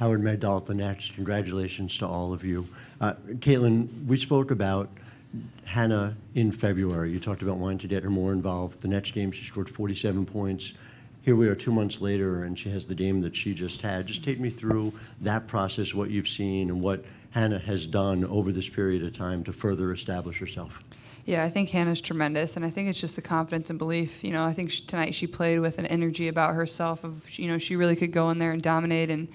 Howard Magdal at the Nats. Congratulations to all of you. Caitlin, we spoke about Hannah in February. You talked about wanting to get her more involved. The Nets game, she scored 47 points. Here we are 2 months later, and she has the game that she just had. Just take me through that process, what you've seen, and what Hannah has done over this period of time to further establish herself. Yeah, I think Hannah's tremendous, and I think it's just the confidence and belief. I think tonight she played with an energy about herself of, she really could go in there and dominate, and,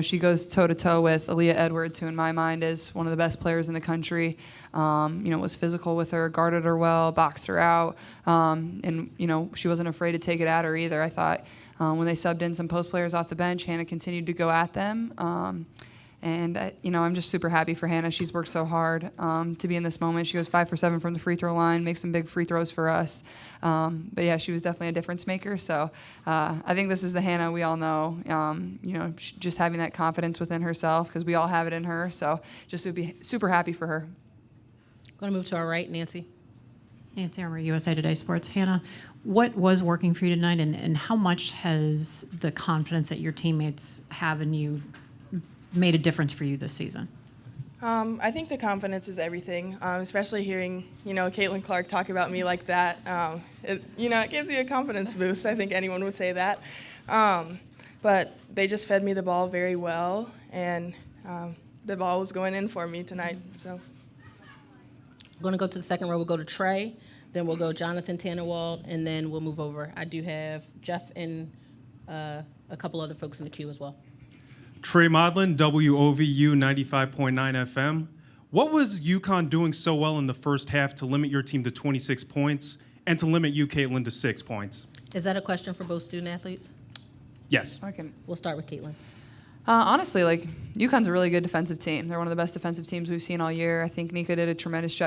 she goes toe-to-toe with Aaliyah Edwards, who in my mind is one of the best players in the country. Was physical with her, guarded her well, boxed her out, and, she wasn't afraid to take it at her either. I thought when they subbed in some post players off the bench, Hannah continued to go at them. And, I'm just super happy for Hannah. She's worked so hard to be in this moment. She goes 5 for 7 from the free throw line, makes some big free throws for us. But, yeah, she was definitely a difference maker. So I think this is the Hannah we all know, just having that confidence within herself, because we all have it in her. So just would be super happy for her. Going to move to our right, Nancy. Nancy Armour, USA Today Sports. Hannah, what was working for you tonight, and how much has the confidence that your teammates have in you made a difference for you this season? I think the confidence is everything, especially hearing, Caitlin Clark talk about me like that. It gives you a confidence boost. I think anyone would say that. But they just fed me the ball very well, and the ball was going in for me tonight. So, We're going to go to the second row. We'll go to Trey, then we'll go Jonathan Tannenwald, and then we'll move over. I do have Jeff and a couple other folks in the queue as well. Trey Modlin, WOVU 95.9 FM. What was UConn doing so well in the first half to limit your team to 26 points and to limit you, Caitlin, to 6 points? Is that a question for both student athletes? Yes. We'll start with Caitlin. Honestly, UConn's a really good defensive team. They're one of the best defensive teams we've seen all year. I think Nika did a tremendous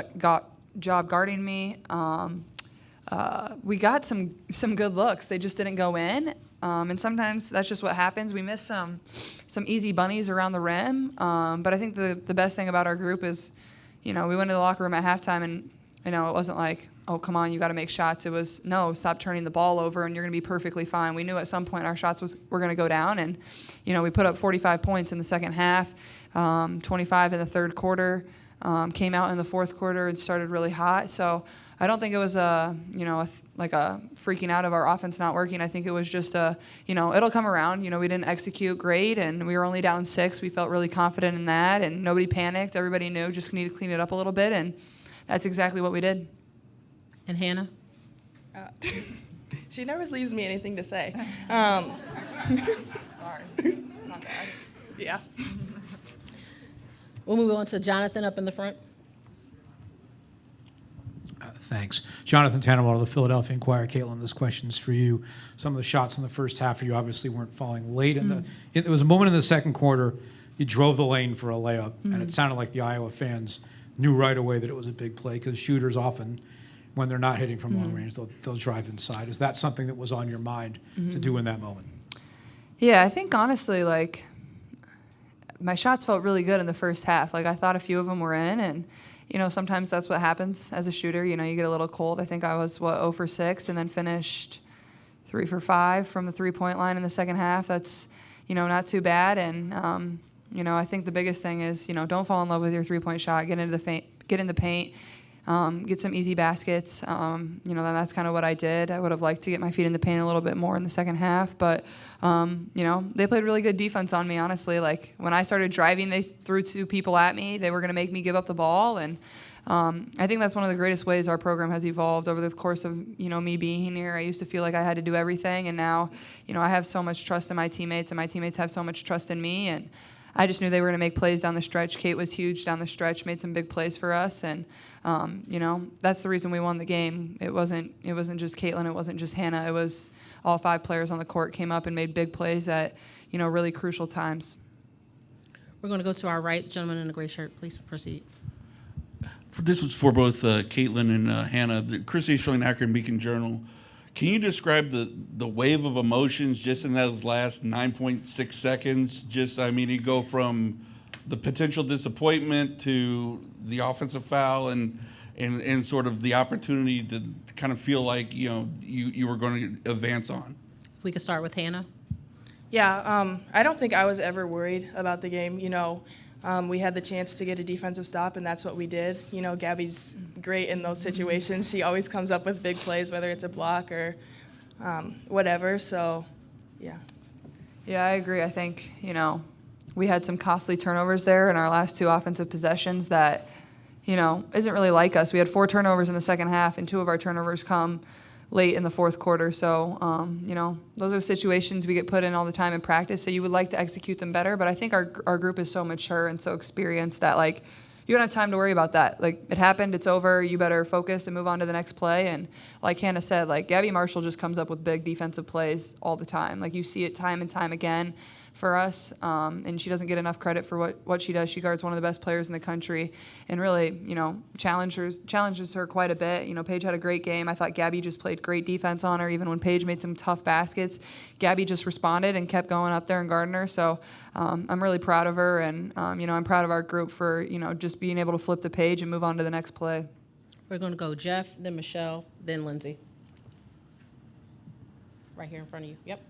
job guarding me. We got some good looks. They just didn't go in. And sometimes that's just what happens. We missed some easy bunnies around the rim. But I think the best thing about our group is, we went to the locker room at halftime, and, it wasn't like, oh, come on, you got to make shots. It was, no, stop turning the ball over, and you're going to be perfectly fine. We knew at some point our shots were going to go down. And, we put up 45 points in the second half, 25 in the third quarter, came out in the fourth quarter and started really hot. So I don't think it was a freaking out of our offense not working. I think it was just it'll come around. We didn't execute great, and we were only down 6. We felt really confident in that, and nobody panicked. Everybody knew just need to clean it up a little bit, and that's exactly what we did. And Hannah? she never leaves me anything to say. Sorry. Not bad. Yeah. We'll move on to Jonathan up in the front. Thanks. Jonathan Tannenwald of the Philadelphia Inquirer. Caitlin, this question's for you. Some of the shots in the first half for you obviously weren't falling late. There was a moment in the second quarter you drove the lane for a layup, and it sounded like the Iowa fans knew right away that it was a big play, because shooters often, when they're not hitting from long range, they'll drive inside. Is that something that was on your mind to do in that moment? Yeah, I think honestly, my shots felt really good in the first half. I thought a few of them were in, and sometimes that's what happens as a shooter. You get a little cold. I think I was 0 for 6, and then finished 3 for 5 from the 3-point line in the second half. That's not too bad. And I think the biggest thing is don't fall in love with your 3-point shot. Get in the paint. Get some easy baskets. Then that's kind of what I did. I would have liked to get my feet in the paint a little bit more in the second half, but they played really good defense on me, honestly. When I started driving, they threw 2 people at me. They were going to make me give up the ball, and I think that's one of the greatest ways our program has evolved over the course of me being here. I used to feel like I had to do everything, and now I have so much trust in my teammates, and my teammates have so much trust in me, and I just knew they were going to make plays down the stretch. Kate was huge down the stretch, made some big plays for us, and that's the reason we won the game. It wasn't just Caitlin, it wasn't just Hannah. It was all 5 players on the court came up and made big plays at really crucial times. We're going to go to our right. The gentleman in the gray shirt, please proceed. This was for both Caitlin and Hannah. The Christie Showing Akron Beacon Journal. Can you describe the wave of emotions just in those last 9.6 seconds? You go from the potential disappointment to the offensive foul and sort of the opportunity to kind of feel like you were going to advance on. If we could start with Hannah. Yeah, I don't think I was ever worried about the game. We had the chance to get a defensive stop, and that's what we did. Gabby's great in those situations. She always comes up with big plays, whether it's a block or whatever. So, yeah. Yeah, I agree. I think, we had some costly turnovers there in our last 2 offensive possessions that, isn't really like us. We had 4 turnovers in the second half, and 2 of our turnovers come late in the fourth quarter. So, those are situations we get put in all the time in practice. So you would like to execute them better. But I think our group is so mature and so experienced that, you don't have time to worry about that. It happened, it's over. You better focus and move on to the next play. And like Hannah said, Gabby Marshall just comes up with big defensive plays all the time. You see it time and time again for us, and she doesn't get enough credit for what she does. She guards one of the best players in the country, and really, challenges her quite a bit. Paige had a great game. I thought Gabby just played great defense on her. Even when Paige made some tough baskets, Gabby just responded and kept going up there and guarding her. So I'm really proud of her, and I'm proud of our group for just being able to flip the page and move on to the next play. We're going to go Jeff, then Michelle, then Lindsay. Right here in front of you. Yep.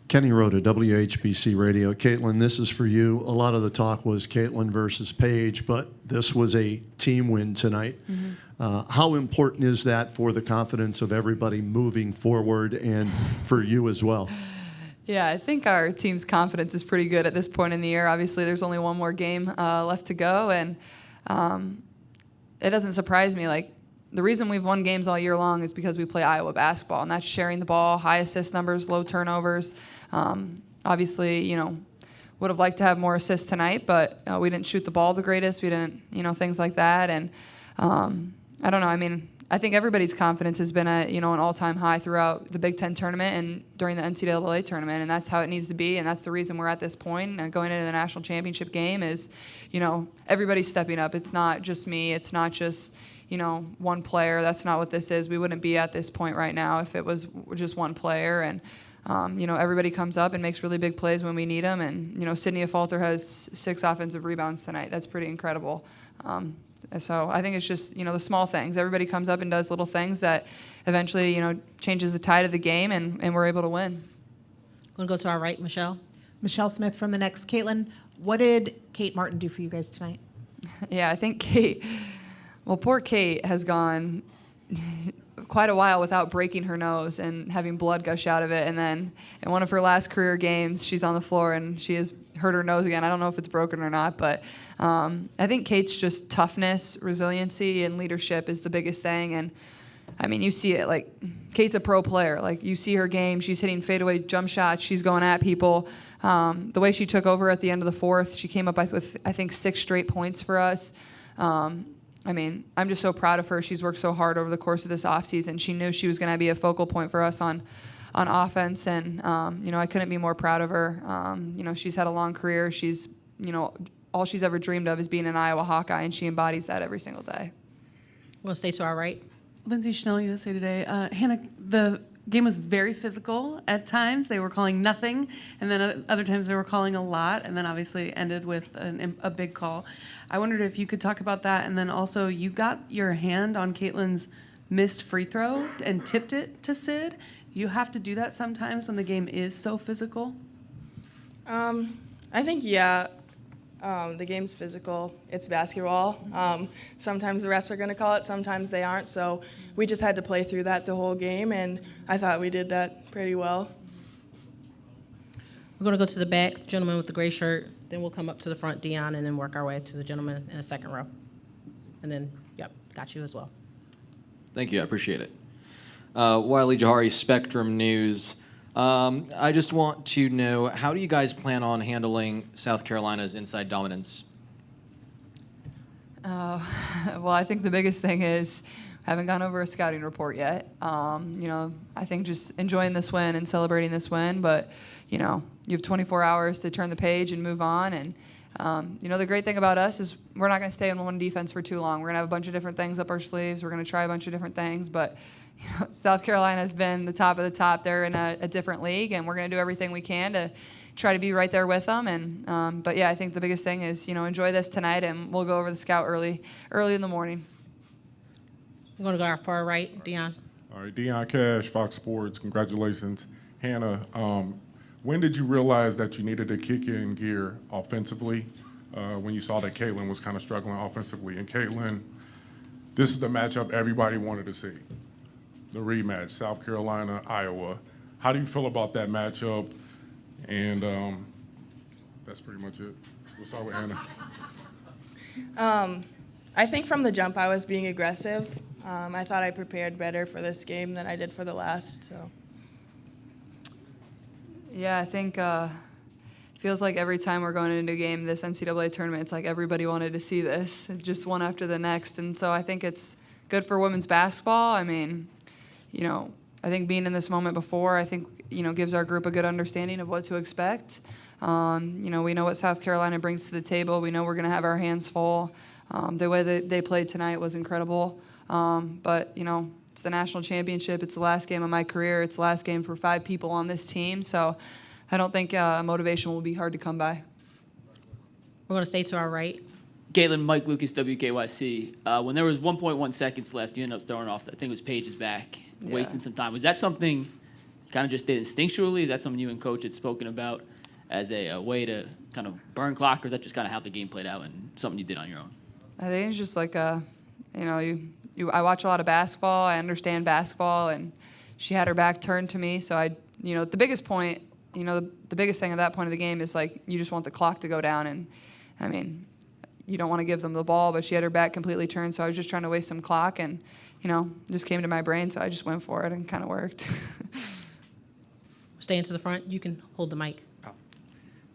Kenny Rhoda, WHBC Radio. Caitlin, this is for you. A lot of the talk was Caitlin versus Paige, but this was a team win tonight. Mm-hmm. How important is that for the confidence of everybody moving forward and for you as well? Yeah, I think our team's confidence is pretty good at this point in the year. Obviously, there's only one more game left to go, and it doesn't surprise me. The reason we've won games all year long is because we play Iowa basketball, and that's sharing the ball, high assist numbers, low turnovers. Obviously, would have liked to have more assists tonight, but we didn't shoot the ball the greatest. We didn't, things like that. And I don't know. I think everybody's confidence has been at, an all-time high throughout the Big Ten tournament and during the NCAA tournament, and that's how it needs to be, and that's the reason we're at this point. Going into the national championship game is, everybody's stepping up. It's not just me. It's not just one player. That's not what this is. We wouldn't be at this point right now if it was just one player. And, everybody comes up and makes really big plays when we need them. And, Sydney Falter has 6 offensive rebounds tonight. That's pretty incredible. So I think it's just, the small things. Everybody comes up and does little things that eventually, changes the tide of the game, and we're able to win. Going to go to our right, Michelle. Michelle Smith from the Next. Caitlin, what did Kate Martin do for you guys tonight? Yeah, I think Kate, well, poor Kate has gone quite a while without breaking her nose and having blood gush out of it. And then in one of her last career games, she's on the floor and she has hurt her nose again. I don't know if it's broken or not, but I think Kate's just toughness, resiliency, and leadership is the biggest thing. And you see it. Kate's a pro player. You see her game. She's hitting fadeaway jump shots. She's going at people. The way she took over at the end of the fourth, she came up with, I think, 6 straight points for us. I'm just so proud of her. She's worked so hard over the course of this offseason. She knew she was going to be a focal point for us on offense, and I couldn't be more proud of her. She's had a long career. She's, all she's ever dreamed of is being an Iowa Hawkeye, and she embodies that every single day. We'll stay to our right. Lindsay Schnell, USA Today. Hannah, the game was very physical at times. They were calling nothing, and then other times they were calling a lot, and then obviously ended with a big call. I wondered if you could talk about that, and then also you got your hand on Caitlin's missed free throw and tipped it to Sid. You have to do that sometimes when the game is so physical? I think, yeah. The game's physical. It's basketball. Sometimes the refs are going to call it, sometimes they aren't. So we just had to play through that the whole game, and I thought we did that pretty well. We're going to go to the back, the gentleman with the gray shirt. Then we'll come up to the front, Dion, and then work our way to the gentleman in the second row. And then, yep, got you as well. Thank you. I appreciate it. Wiley Jahari, Spectrum News. I just want to know, how do you guys plan on handling South Carolina's inside dominance? Well, I think the biggest thing is haven't gone over a scouting report yet. I think just enjoying this win and celebrating this win, but, you have 24 hours to turn the page and move on. And, the great thing about us is we're not going to stay on one defense for too long. We're going to have a bunch of different things up our sleeves. We're going to try a bunch of different things, but South Carolina has been the top of the top. They're in a different league, and we're going to do everything we can to try to be right there with them. And but yeah, I think the biggest thing is enjoy this tonight, and we'll go over the scout early in the morning. I'm going to go our far right, Dion. All right, Dion Cash, Fox Sports. Congratulations, Hannah. When did you realize that you needed to kick in gear offensively when you saw that Caitlin was kind of struggling offensively? And Caitlin, this is the matchup everybody wanted to see, the rematch, South Carolina, Iowa. How do you feel about that matchup? And that's pretty much it. We'll start with Hannah. I think from the jump I was being aggressive. I thought I prepared better for this game than I did for the last. So. Yeah, I think feels like every time we're going into a game this NCAA tournament, it's like everybody wanted to see this, just one after the next. And so I think it's good for women's basketball. I mean, you know, I think being in this moment before, I think, you know, gives our group a good understanding of what to expect. You know, we know what South Carolina brings to the table. We know we're going to have our hands full. The way that they played tonight was incredible. But, you know, it's the national championship. It's the last game of my career. It's the last game for 5 people on this team. So I don't think motivation will be hard to come by. We're going to stay to our right. Caitlin, Mike Lucas, WKYC. When there was 1.1 seconds left, you ended up throwing off, I think it was Paige's back, wasting some time. Was that something you kind of just did instinctually? Is that something you and Coach had spoken about as a way to kind of burn clock, or is that just kind of how the game played out and something you did on your own? I think it's just like, you know, I watch a lot of basketball. I understand basketball, and she had her back turned to me. So you know, the biggest point, you know, the biggest thing at that point of the game is like you just want the clock to go down, and I mean, you don't want to give them the ball, but she had her back completely turned, so I was just trying to waste some clock, and you know, it just came to my brain, so I just went for it and kind of worked. Staying to the front. You can hold the mic.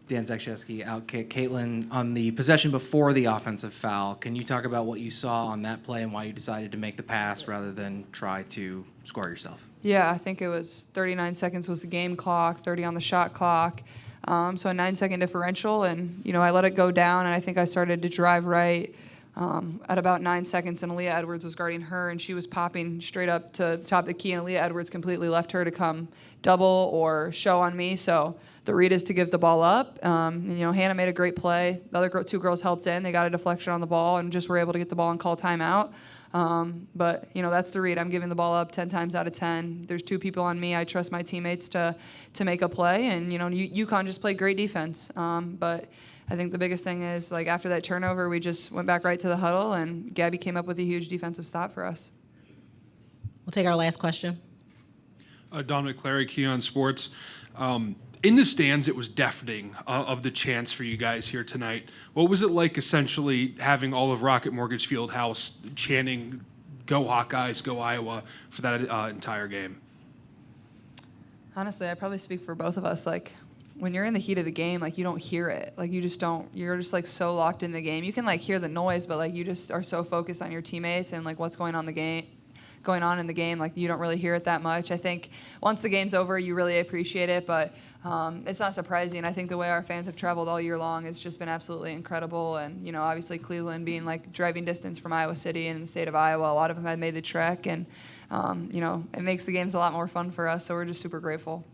Dan Zakshevsky, Outkick. Caitlin, on the possession before the offensive foul, can you talk about what you saw on that play and why you decided to make the pass rather than try to score yourself? Yeah, I think it was 39 seconds was the game clock, 30 on the shot clock. So a 9-second differential, and you know, I let it go down, and I think I started to drive right at about 9 seconds, and Aaliyah Edwards was guarding her, and she was popping straight up to the top of the key, and Aaliyah Edwards completely left her to come double or show on me. So the read is to give the ball up. And, you know, Hannah made a great play. The other 2 girls helped in. They got a deflection on the ball and just were able to get the ball and call timeout. But, you know, that's the read. I'm giving the ball up 10 times out of 10. There's 2 people on me. I trust my teammates to make a play. And, you know, UConn just played great defense. But I think the biggest thing is, like, after that turnover, we just went back right to the huddle, and Gabby came up with a huge defensive stop for us. We'll take our last question. Dominic Clary, Keon Sports. In the stands, it was deafening of the chants for you guys here tonight. What was it like, essentially, having all of Rocket Mortgage Fieldhouse chanting, "Go Hawkeyes, go Iowa," for that entire game? Honestly, I probably speak for both of us. Like, when you're in the heat of the game, like, you don't hear it. Like, you just don't. You're just, like, so locked in the game. You can, like, hear the noise, but, like, you just are so focused on your teammates and, like, what's going on in the game, like, you don't really hear it that much. I think once the game's over, you really appreciate it, but it's not surprising. I think the way our fans have traveled all year long has just been absolutely incredible. And, you know, obviously Cleveland being like driving distance from Iowa City and the state of Iowa, a lot of them had made the trek, and, you know, it makes the games a lot more fun for us, so we're just super grateful.